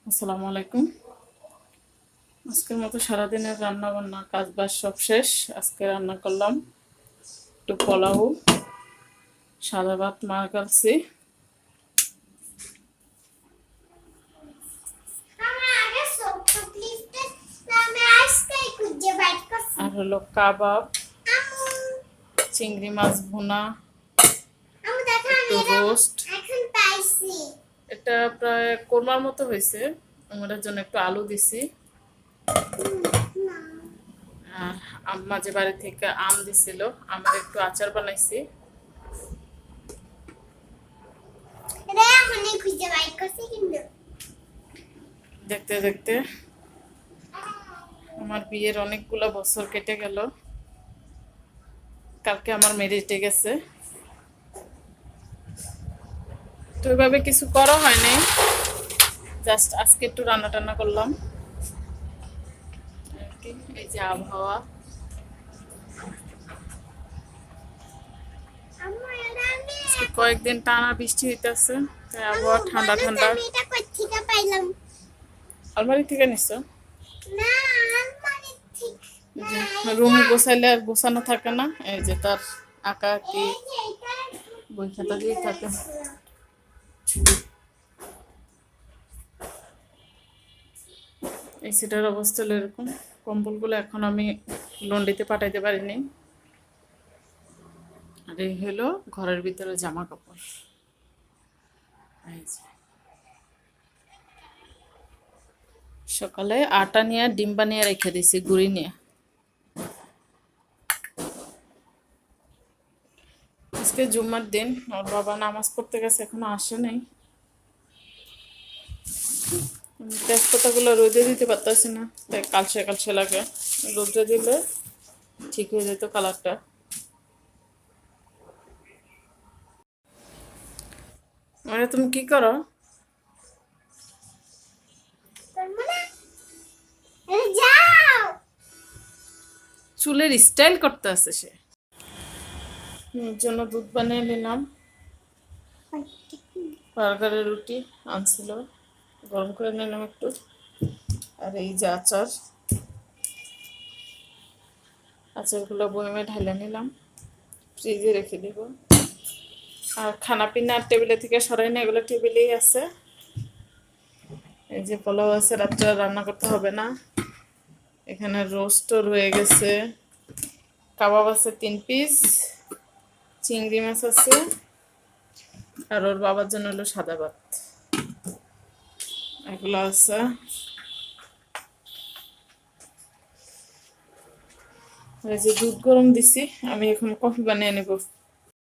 আসসালামু আলাইকুম। আজকের মতো সারাদিনের রান্না বান্না কাজ বাজ সব শেষ। আজকে রান্না করলাম একটু পোলাও, সাদা ভাত মার কাছে, আর হলো কাবাব, চিংড়ি মাছ ভুনা, একটু রোস্ট। এটা প্রায় কোরমার মতো হয়েছে। আমাদের জন্য একটু আলু দিছি, আর আম্মা যে বাড়ি থেকে আম দিছিল, আমার একটু আচার বানাইছি। দেখতে দেখতে আমার বিয়ের অনেকগুলো বছর কেটে গেল। কালকে আমার মেরিটে গেছে, তো ওইভাবে কিছু করা হয়নি, জাস্ট আজকে একটু রান্না টান্না করলাম আর কি। এই যে আবহাওয়া, কয়েকদিন টানা বৃষ্টি হইতেছে, তাই আবহাওয়া ঠান্ডা ঠান্ডা। আলমারি থেকে নিছো? রুম গোছাইলে আর গোছানো থাকে না, এই যে তার আঁকা কি বই খাতা দিয়ে থাকে। এই সেটার অবস্থা হলো এরকম। কম্বলগুলো এখন আমি লন্ড্রিতে পাঠাইতে পারিনি। আর এই হলো ঘরের ভিতরে জামা কাপড়। এই যে সকালে আটা নিয়ে ডিম বানিয়ে রেখে দিয়েছি গুঁড়ি নিয়ে। আজকে জুম্মার দিন, ওর বাবা নামাজ পড়তে গেছে, এখনো আসে নাই। তেজপাতাগুলো রোদে দিতে পারতেছি না, তাই কালচে কালচে লাগে। রোদে দিলে ঠিক হয়ে যেত কালারটা। মানে তুমি কি করো? চুলের স্টাইল করতে আছে সে। ওর জন্য দুধ বানিয়ে নিলাম, বার্গারের রুটি আনছিল, গরম করে নিলাম একটু। আর এই যে আচার, আচারগুলো বয়মে ঢেলে নিলাম, ফ্রিজে রেখে দিব। আর খানা পিনা টেবিলে থেকে সরাই না, এগুলো টেবিলেই আছে। এই যে পোলাও আছে, রাত্রে রান্না করতে হবে না। এখানে রোস্টও রয়ে গেছে, কাবাব আছে 3 পিস, চিংড়ি মাছ আছে, আর ওর বাবার জন্য হলো সাদা ভাত, এগুলো আছে। এই যে দুধ গরম দিছি, আমি এখন কফি বানিয়ে নেব।